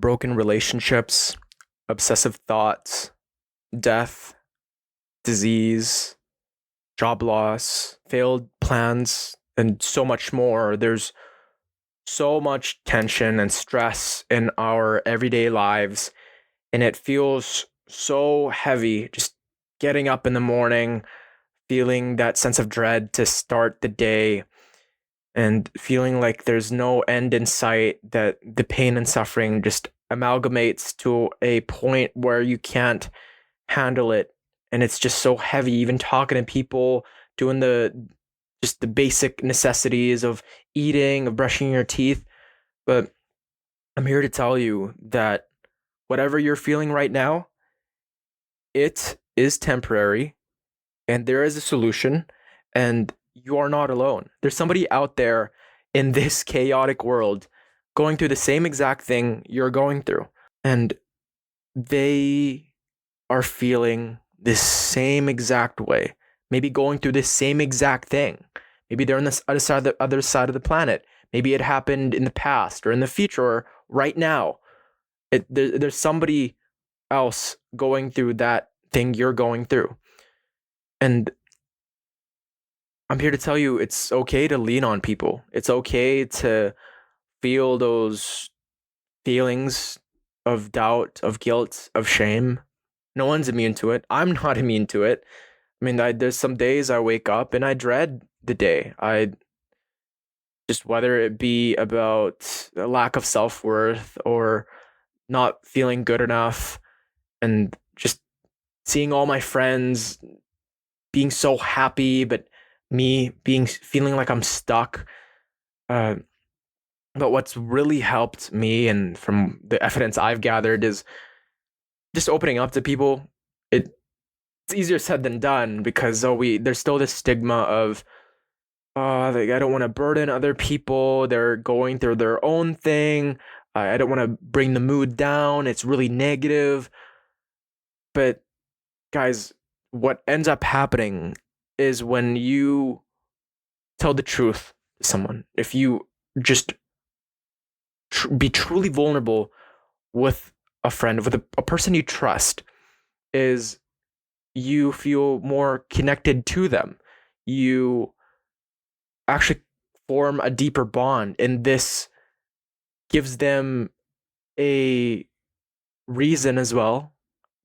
broken relationships, obsessive thoughts, death, disease, job loss, failed plans, and so much more. There's so much tension and stress in our everyday lives, and it feels so heavy just getting up in the morning, feeling that sense of dread to start the day, and feeling like there's no end in sight, that the pain and suffering just amalgamates to a point where you can't handle it. And it's just so heavy, even talking to people, doing the basic necessities of eating, of brushing your teeth. But I'm here to tell you that whatever you're feeling right now, it is temporary and there is a solution, and you are not alone. There's somebody out there in this chaotic world going through the same exact thing you're going through, and they are feeling the same exact way, maybe going through the same exact thing. Maybe they're on this other side of the planet. Maybe it happened in the past or in the future or right now. There's somebody else going through that thing you're going through. And I'm here to tell you it's okay to lean on people. It's okay to feel those feelings of doubt, of guilt, of shame. No one's immune to it. I'm not immune to it. I mean, there's some days I wake up and I dread the day. I just, whether it be about a lack of self-worth or not feeling good enough, and just seeing all my friends being so happy, but me feeling like I'm stuck. Uh, but what's really helped me, and from the evidence I've gathered, is just opening up to people. It's easier said than done, because there's still this stigma of like, I don't want to burden other people. They're going through their own thing. I don't want to bring the mood down. It's really negative. But guys, what ends up happening is when you tell the truth to someone, if you just be truly vulnerable with a friend, with a person you trust, is you feel more connected to them. You actually form a deeper bond, and this gives them a reason as well,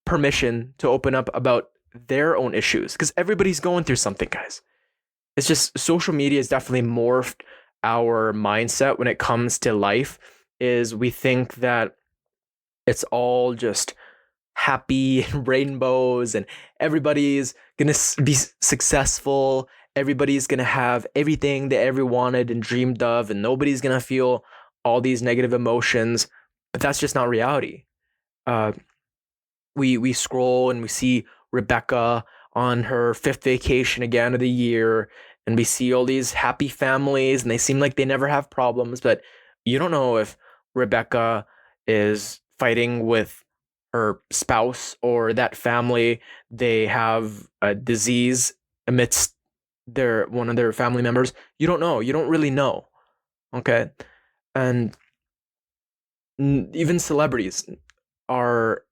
permission to open up about their own issues, because everybody's going through something, guys. It's just social media has definitely morphed our mindset when it comes to life. Is we think that it's all just happy rainbows, and everybody's gonna be successful. Everybody's gonna have everything they ever wanted and dreamed of, and nobody's gonna feel all these negative emotions. But that's just not reality. Uh, we scroll and we see Rebecca on her fifth vacation again of the year, and we see all these happy families, and they seem like they never have problems. But you don't know if Rebecca is fighting with her spouse, or that family, they have a disease amidst one of their family members. You don't know. You don't really know. Okay. And even celebrities are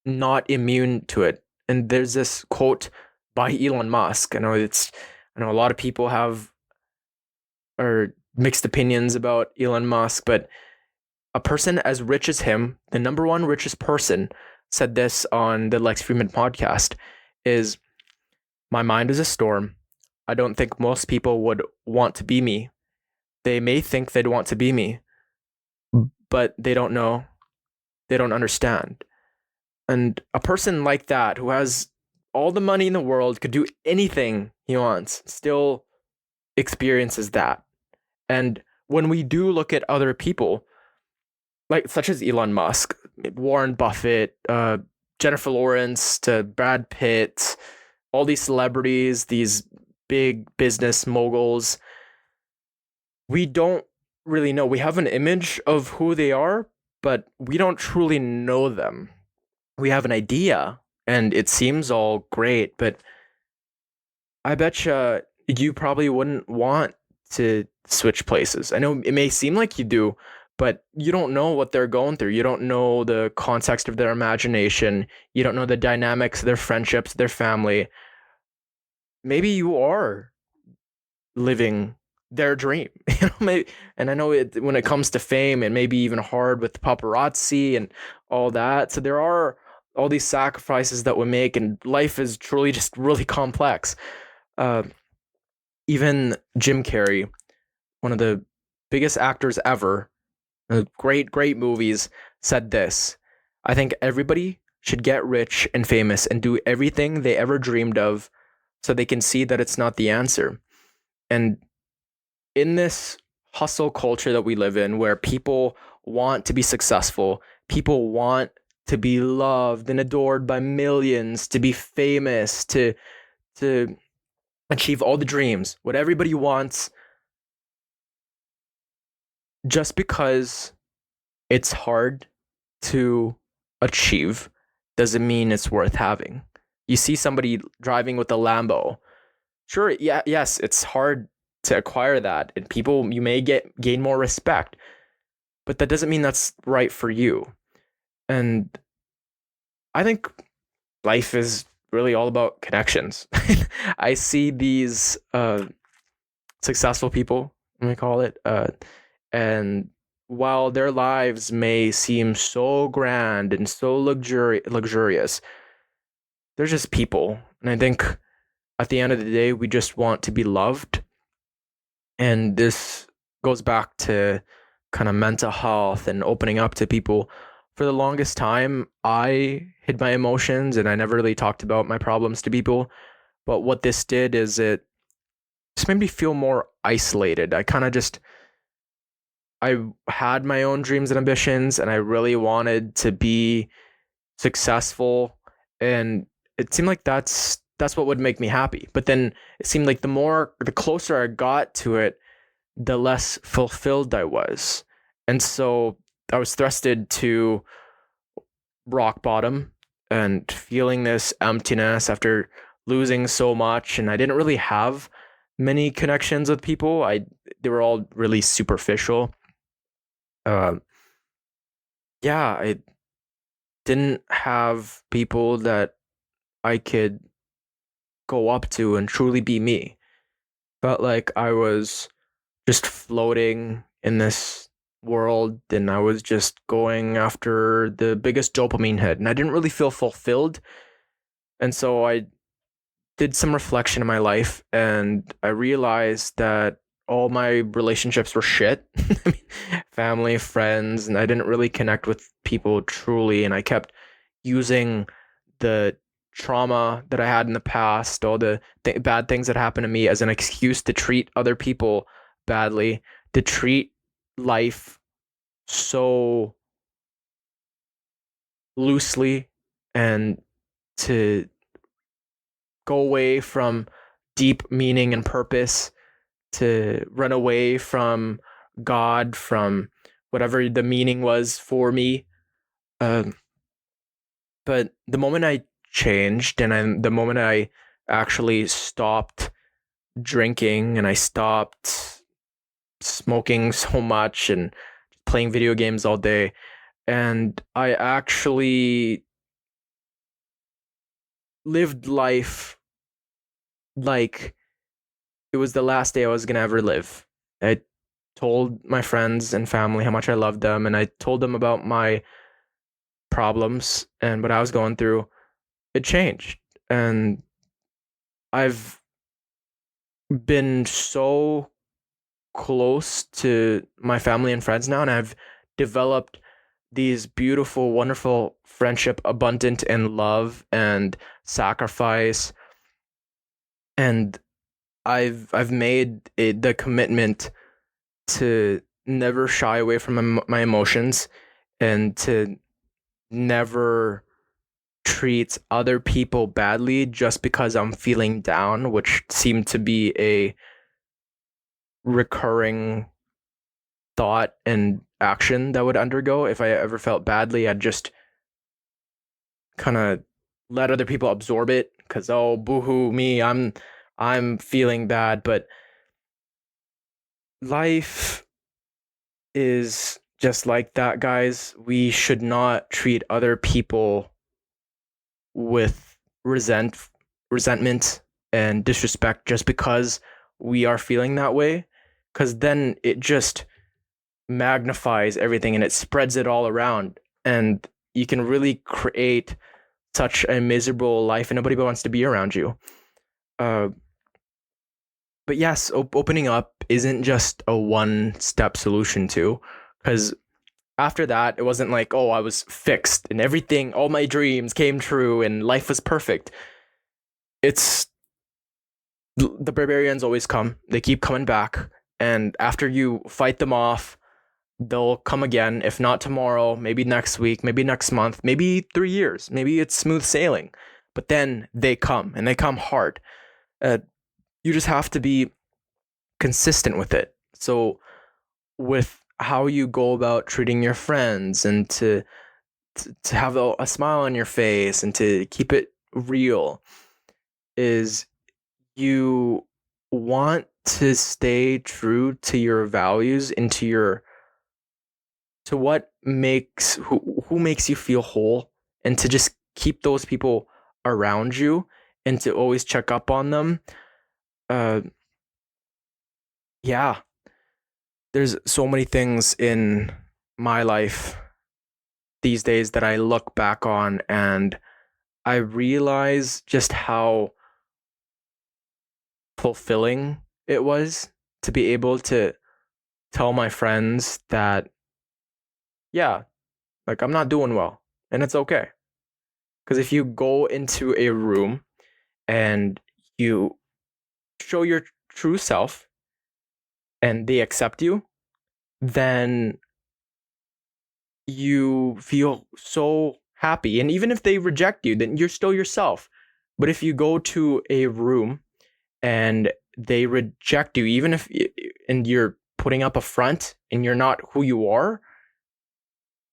not immune to it. And there's this quote by Elon Musk. I know a lot of people have or mixed opinions about Elon Musk, but a person as rich as him, the number one richest person, said this on the Lex Fridman podcast, is, my mind is a storm. I don't think most people would want to be me. They may think they'd want to be me, but they don't know. They don't understand. And a person like that, who has all the money in the world, could do anything he wants, still experiences that. And when we do look at other people, like such as Elon Musk, Warren Buffett, Jennifer Lawrence, to Brad Pitt, all these celebrities, these big business moguls, we don't really know. We have an image of who they are, but we don't truly know them. We have an idea, and it seems all great, but I bet you probably wouldn't want to switch places. I know it may seem like you do, but you don't know what they're going through. You don't know the context of their imagination. You don't know the dynamics of their friendships, their family. Maybe you are living their dream. Maybe, and I know when it comes to fame, it may be even hard with paparazzi and all that. So there are all these sacrifices that we make, and life is truly just really complex. Uh, Even Jim Carrey, one of the biggest actors ever, great movies, said this: I think everybody should get rich and famous and do everything they ever dreamed of so they can see that it's not the answer. And in this hustle culture that we live in, where people want to be successful, people want to be loved and adored by millions, to be famous, to achieve all the dreams, what everybody wants, just because it's hard to achieve doesn't mean it's worth having. You see somebody driving with a Lambo. Sure, yeah, yes, it's hard to acquire that, and people, you may gain more respect, but that doesn't mean that's right for you. And I think life is really all about connections. I see these successful people, let me call it, and while their lives may seem so grand and so luxurious, they're just people. And I think at the end of the day, we just want to be loved. And this goes back to kind of mental health and opening up to people. For the longest time, I hid my emotions and I never really talked about my problems to people. But what this did is it just made me feel more isolated. I had my own dreams and ambitions, and I really wanted to be successful, and it seemed like that's what would make me happy. But then it seemed like the closer I got to it, the less fulfilled I was. And so I was thrusted to rock bottom and feeling this emptiness after losing so much, and I didn't really have many connections with people. They were all really superficial. Uh, yeah, I didn't have people that I could go up to and truly be me. Felt like I was just floating in this world and I was just going after the biggest dopamine hit and I didn't really feel fulfilled. And so I did some reflection in my life and I realized that all my relationships were shit. Family, friends, and I didn't really connect with people truly. And I kept using the trauma that I had in the past, all the bad things that happened to me as an excuse to treat other people badly, to treat life so loosely, and to go away from deep meaning and purpose, to run away from God, from whatever the meaning was for me. Um, but the moment I changed the moment I actually stopped drinking and I stopped smoking so much and playing video games all day, and I actually lived life like it was the last day I was gonna ever live. I told my friends and family how much I loved them, and I told them about my problems and what I was going through. It changed, and I've been so close to my family and friends now, and I've developed these beautiful, wonderful friendship, abundant in love and sacrifice, and I've made the commitment to never shy away from my emotions and to never treat other people badly just because I'm feeling down, which seemed to be a recurring thought and action that would undergo. If I ever felt badly, I'd just kind of let other people absorb it because, oh, boohoo me, I'm feeling bad. But life is just like that, guys, we should not treat other people with resentment and disrespect just because we are feeling that way, because then it just magnifies everything and it spreads it all around, and you can really create such a miserable life and nobody wants to be around you. uh, but yes, opening up isn't just a one step solution too, because after that it wasn't like, oh, I was fixed and everything, all my dreams came true and life was perfect. It's the barbarians always come, they keep coming back, and after you fight them off, they'll come again. If not tomorrow, maybe next week, maybe next month, maybe 3 years, maybe it's smooth sailing, but then they come and they come hard. uh, you just have to be consistent with it. So with how you go about treating your friends, and to have a smile on your face and to keep it real, is you want to stay true to your values and to what makes who makes you feel whole, and to just keep those people around you and to always check up on them. uh yeah, there's so many things in my life these days that I look back on and I realize just how fulfilling it was to be able to tell my friends that, yeah, like I'm not doing well and it's okay. Because if you go into a room and you show your true self and they accept you, then you feel so happy. And even if they reject you, then you're still yourself. But if you go to a room and they reject you, even if and you're putting up a front and you're not who you are,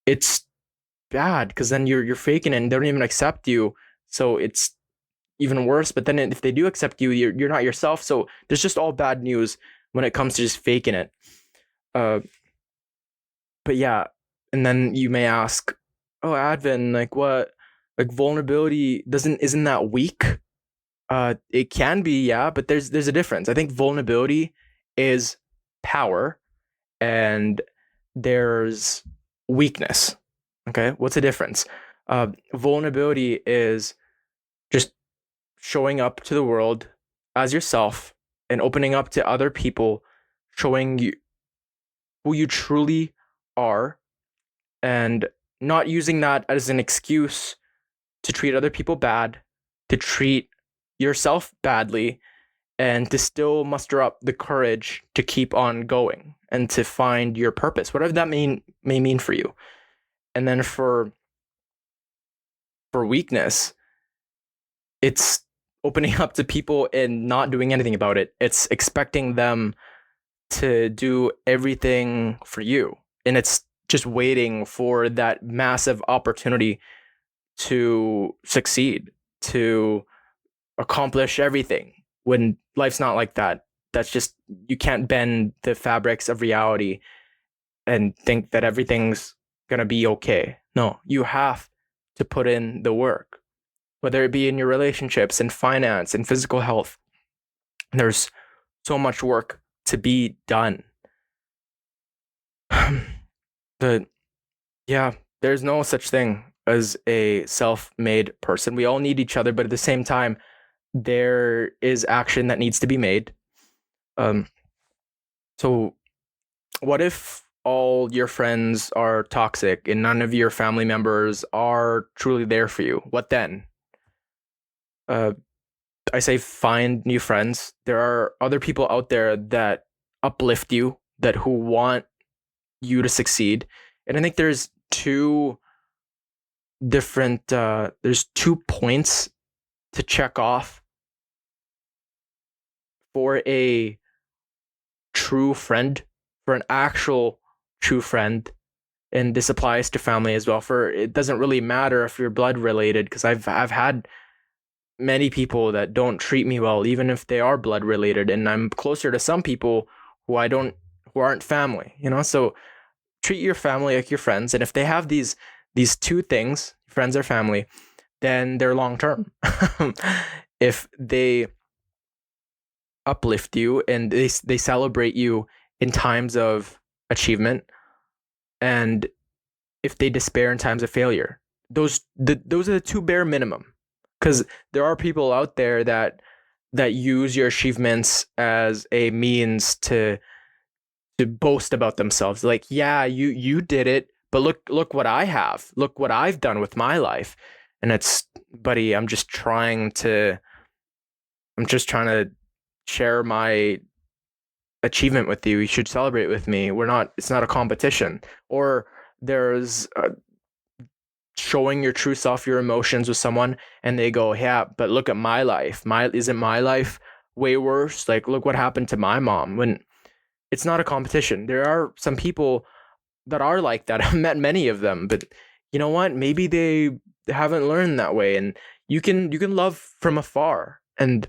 it's bad, because then you're faking it and they don't even accept you. So it's even worse. But then if they do accept you, you're not yourself. So there's just all bad news when it comes to just faking it. Uh, but yeah, and then you may ask, oh, Advin, like what, like vulnerability isn't that weak? It can be, yeah, but there's a difference. I think vulnerability is power, and there's weakness. Okay, what's the difference? Vulnerability is just showing up to the world as yourself and opening up to other people, showing you who you truly are, and not using that as an excuse to treat other people bad, to treat yourself badly, and to still muster up the courage to keep on going and to find your purpose, whatever that may mean for you. And then for weakness, it's opening up to people and not doing anything about it. It's expecting them to do everything for you. And it's just waiting for that massive opportunity to succeed, to accomplish everything, when life's not like that. That's just, you can't bend the fabrics of reality and think that everything's going to be okay. No, you have to put in the work, whether it be in your relationships and finance and physical health. There's so much work to be done. the Yeah, there's no such thing as a self-made person. We all need each other, but at the same time, there is action that needs to be made. Um, so what if all your friends are toxic and none of your family members are truly there for you? What then? Uh, I say find new friends. There are other people out there that uplift you, that who want you to succeed. And I think there's 2 points to check off for a true friend, for an actual true friend. And this applies to family as well. For it doesn't really matter if you're blood related, because I've had many people that don't treat me well, even if they are blood related, and I'm closer to some people who I don't who aren't family. So treat your family like your friends, and if they have these two things, friends or family, then they're long term. If they uplift you and they celebrate you in times of achievement, and if they despair in times of failure, those are the two bare minimum. Because there are people out there that use your achievements as a means to boast about themselves. Like, yeah, you did it, but look what I have. Look what I've done with my life. And it's, buddy, I'm just trying to share my achievement with you. You should celebrate with me. It's not a competition. Or there's showing your true self, your emotions with someone, and they go, yeah, but look at my life. Isn't my life way worse? Like, look what happened to my mom. When it's not a competition. There are some people that are like that. I've met many of them, but you know what? Maybe they haven't learned that way, and you can love from afar, and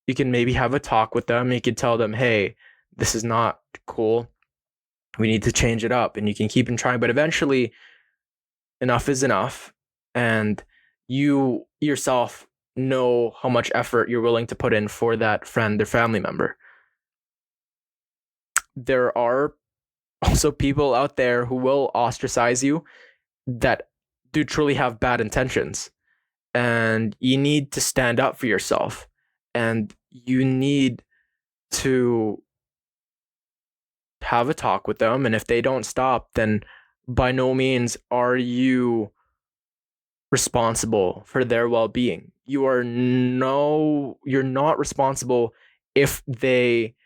you can maybe have a talk with them. You can tell them, hey, this is not cool. We need to change it up, and you can keep on trying. But eventually, enough is enough, and you yourself know how much effort you're willing to put in for that friend or family member. There are also people out there who will ostracize you that do truly have bad intentions. And you need to stand up for yourself. And you need to have a talk with them. And if they don't stop, then by no means are you responsible for their well-being. You're not responsible if they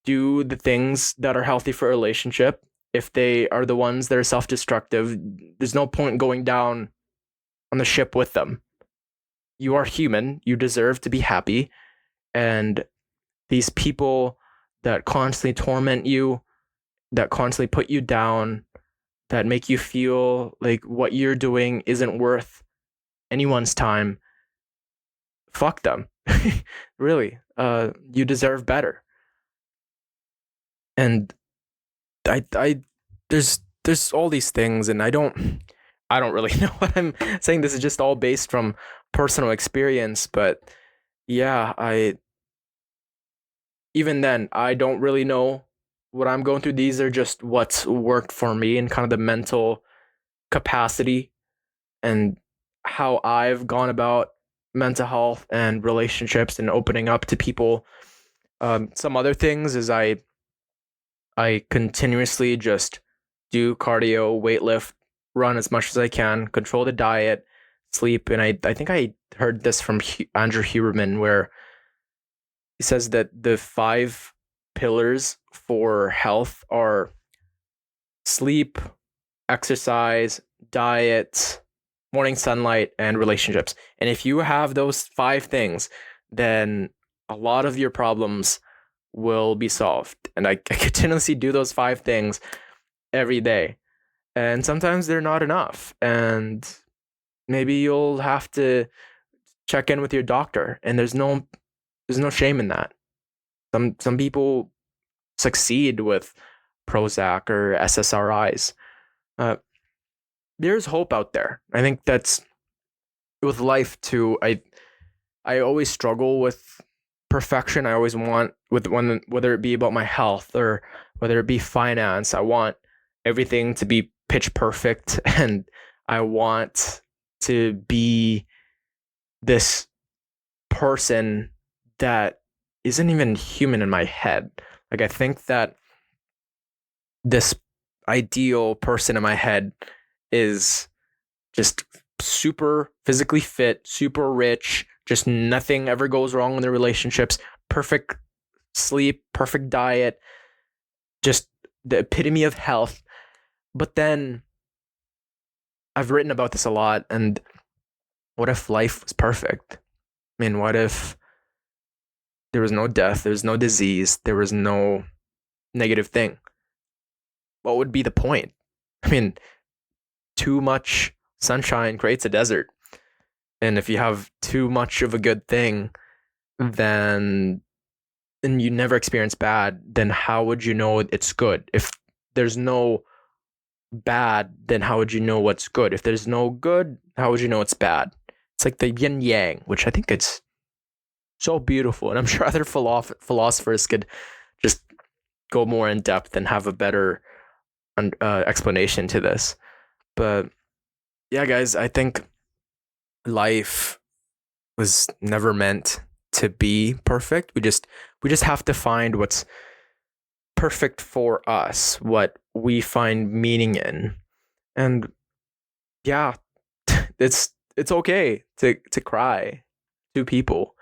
do the things that are healthy for a relationship. If they are the ones that are self-destructive, there's no point going down on the ship with them. You are human. You deserve to be happy. And these people that constantly torment you, that constantly put you down, that make you feel like what you're doing isn't worth anyone's time, fuck them. Really. You deserve better. And I there's all these things, and I don't really know what I'm saying. This is just all based from personal experience, but yeah, I even then I don't really know what I'm going through. These are just what's worked for me and kind of the mental capacity and how I've gone about mental health and relationships and opening up to people. Some other things is I continuously just do cardio, weightlift, run as much as I can, control the diet, sleep. And I think I heard this from Andrew Huberman, where he says that the 5 pillars for health are sleep, exercise, diet, morning sunlight, and relationships. And if you have those 5 things, then a lot of your problems will be solved. And I continuously do those 5 things every day. And sometimes they're not enough. And maybe you'll have to check in with your doctor. And there's no shame in that. Some people succeed with Prozac or SSRIs. There's hope out there. I think that's with life too. I always struggle with perfection. I always want whether it be about my health or whether it be finance, I want everything to be pitch perfect, and I want to be this person that isn't even human in my head. Like, I think that this ideal person in my head is just super physically fit, super rich, just nothing ever goes wrong in their relationships, perfect sleep, perfect diet, just the epitome of health. But then I've written about this a lot, and what if life was perfect? I mean, what if there was no death, there was no disease, there was no negative thing? What would be the point? I mean, too much sunshine creates a desert. And if you have too much of a good thing, then and you never experience bad, then how would you know it's good? If there's no bad, then how would you know what's good? If there's no good, how would you know it's bad? It's like the yin yang, which I think it's so beautiful, and I'm sure other philosophers could just go more in depth and have a better explanation to this. But yeah, guys, I think life was never meant to be perfect. We just have to find what's perfect for us, what we find meaning in. And yeah, it's okay to cry to people.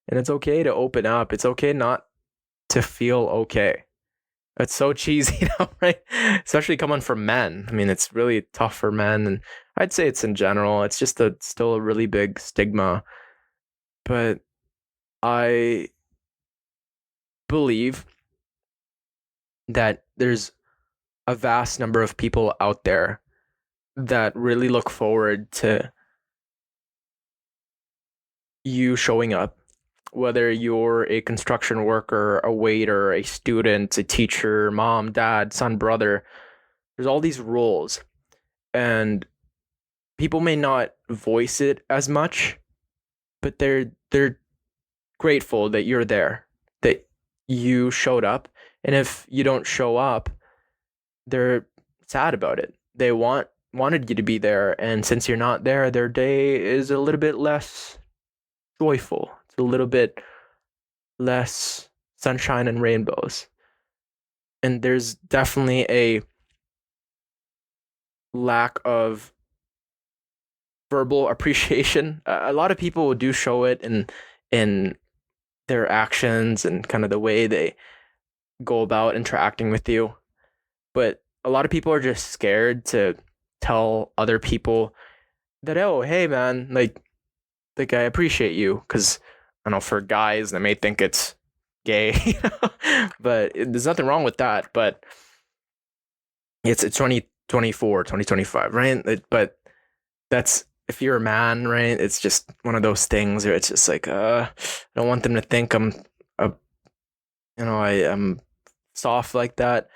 And it's okay to open up. It's okay not to feel okay. It's so cheesy now, right? Especially coming from men. I mean, it's really tough for men, and I'd say it's in general. It's just still a really big stigma. But I believe that there's a vast number of people out there that really look forward to you showing up, whether you're a construction worker, a waiter, a student, a teacher, mom, dad, son, brother. There's all these roles, and people may not voice it as much, but they're grateful that you're there, that you showed up. And if you don't show up, they're sad about it. They wanted you to be there, and since you're not there, their day is a little bit less joyful. It's a little bit less sunshine and rainbows. And there's definitely a lack of verbal appreciation. A lot of people do show it in their actions and kind of the way they go about interacting with you. But a lot of people are just scared to tell other people that, oh, hey man, like I appreciate you, because I don't know, for guys they may think it's gay, but there's nothing wrong with that. But it's 2024, 2025, right? But that's, if you're a man, right? It's just one of those things where it's just like, I don't want them to think I'm, I am soft like that,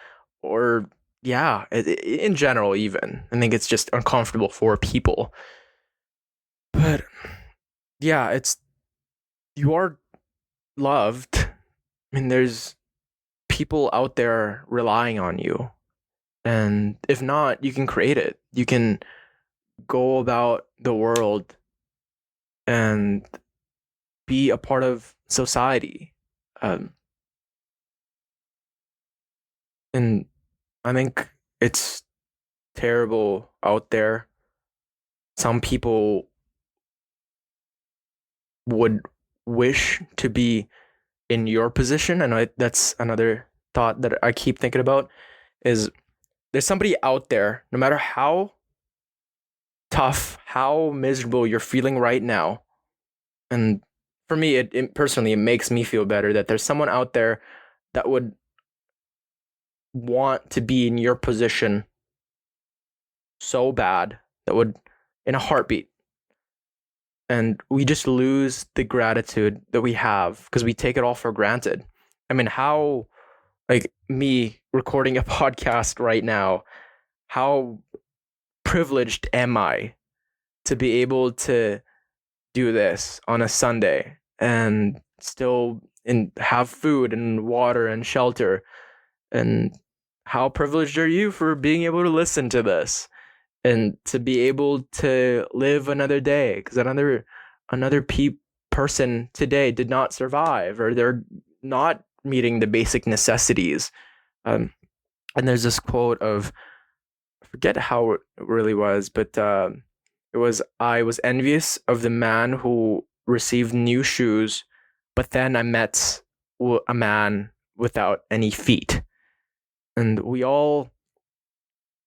or yeah, in general, even I think it's just uncomfortable for people. But yeah, you are loved. I mean, there's people out there relying on you, and if not, you can create it. You can go about the world and be a part of society. Um, and I think it's terrible out there. Some people would wish to be in your position, and that's another thought that I keep thinking about, is there's somebody out there, no matter how tough, how miserable you're feeling right now. And for me, it personally, it makes me feel better that there's someone out there that would want to be in your position so bad, that would, in a heartbeat. And we just lose the gratitude that we have because we take it all for granted. I mean, how, like me recording a podcast right now, how privileged am I to be able to do this on a Sunday and still have food and water and shelter? And how privileged are you for being able to listen to this and to be able to live another day? Because another person today did not survive, or they're not meeting the basic necessities. And there's this quote of, I forget how it really was, but it was, I was envious of the man who received new shoes, but then I met a man without any feet. And we all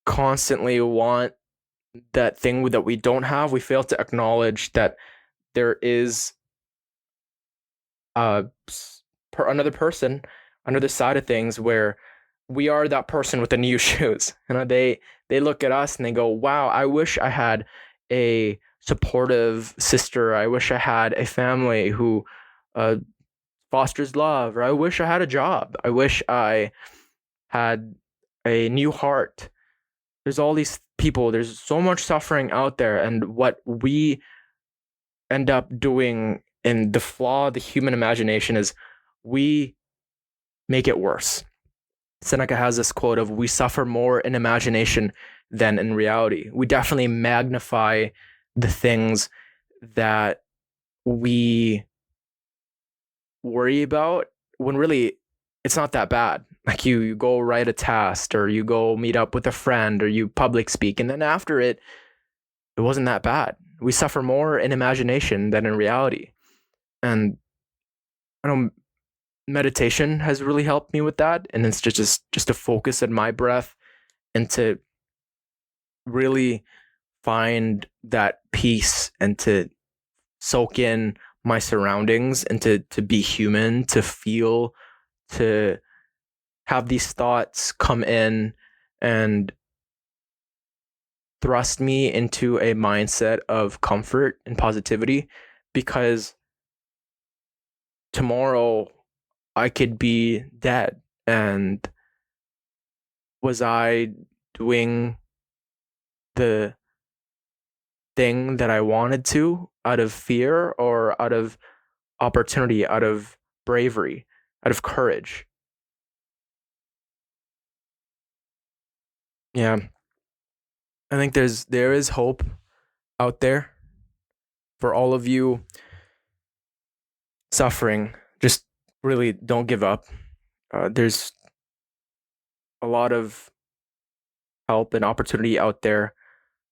constantly want that thing that we don't have. We fail to acknowledge that there is another person on the other side of things, where we are that person with the new shoes. They look at us and they go, wow, I wish I had a supportive sister. I wish I had a family who fosters love, or I wish I had a job. I wish I had a new heart. There's all these people, there's so much suffering out there, and what we end up doing in the flaw of the human imagination is we make it worse. Seneca has this quote of, we suffer more in imagination than in reality. We definitely magnify the things that we worry about when really it's not that bad. Like you go write a test, or you go meet up with a friend, or you public speak, and then after it wasn't that bad. We suffer more in imagination than in reality. And I know meditation has really helped me with that. And it's just to focus on my breath and to really find that peace and to soak in my surroundings and to be human, to feel, to have these thoughts come in and thrust me into a mindset of comfort and positivity, because tomorrow I could be dead. And was I doing the thing that I wanted to out of fear, or out of opportunity, out of bravery, out of courage? Yeah, I think there is hope out there for all of you suffering. Just really don't give up. There's a lot of help and opportunity out there,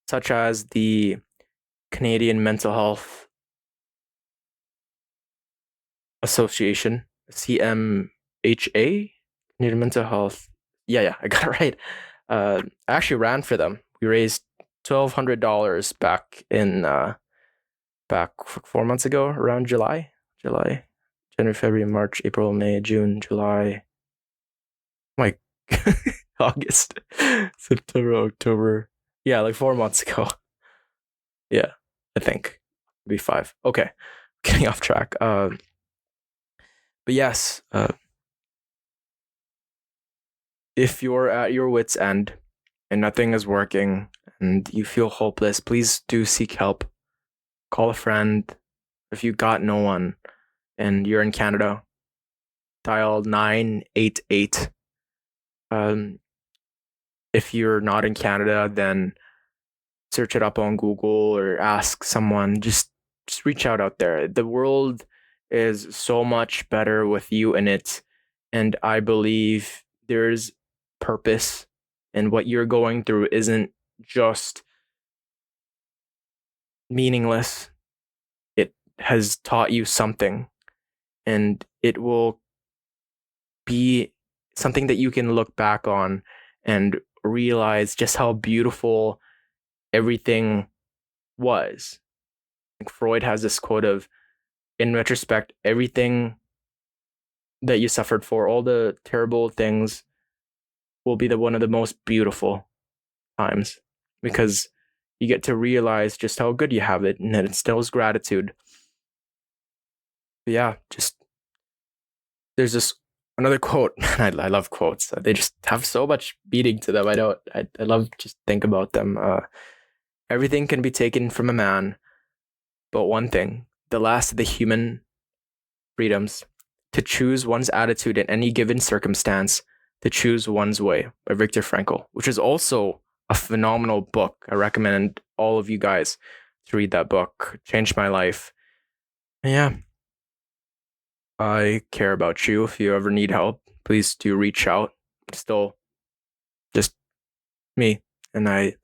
such as the Canadian Mental Health Association, CMHA, Canadian Mental Health. Yeah, I got it right. I actually ran for them. We raised $1,200 back in back 4 months ago, around July, January, February, March, April, May, June, July, like August, September, October. Yeah, like 4 months ago. Yeah, I think maybe five. Okay, getting off track. But yes, if you're at your wit's end and nothing is working and you feel hopeless, please do seek help. Call a friend. If you got no one and you're in Canada, dial 988. Um, if you're not in Canada, then search it up on Google or ask someone. Just reach out there. The world is so much better with you in it, and I believe there's purpose, and what you're going through isn't just meaningless. It has taught you something, and it will be something that you can look back on and realize just how beautiful everything was. Like Freud has this quote of, in retrospect, everything that you suffered for, all the terrible things, will be the one of the most beautiful times, because you get to realize just how good you have it, and it instills gratitude. But yeah, just there's this another quote. I love quotes. They just have so much meaning to them. I love just think about them. Everything can be taken from a man, but one thing, the last of the human freedoms, to choose one's attitude in any given circumstance, to choose one's way, by Viktor Frankl, which is also a phenomenal book. I recommend all of you guys to read that book. Changed my life. And yeah, I care about you. If you ever need help, please do reach out. Still just me, and I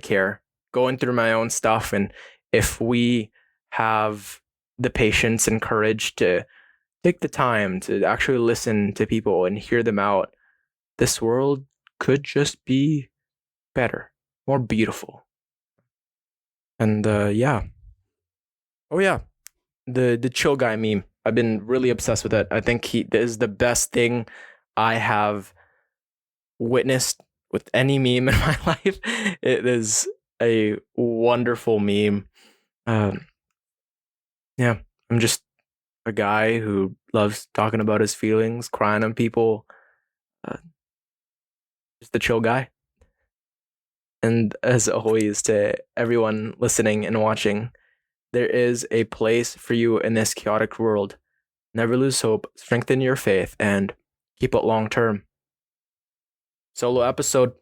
care. Going through my own stuff, and if we have the patience and courage to take the time to actually listen to people and hear them out, this world could just be better, more beautiful. And yeah. Oh yeah, the chill guy meme. I've been really obsessed with it. I think he is the best thing I have witnessed with any meme in my life. It is a wonderful meme. Um, yeah, I'm just a guy who loves talking about his feelings, crying on people. Uh, just the chill guy. And as always, to everyone listening and watching, there is a place for you in this chaotic world. Never lose hope, strengthen your faith, and keep it long term. Solo episode.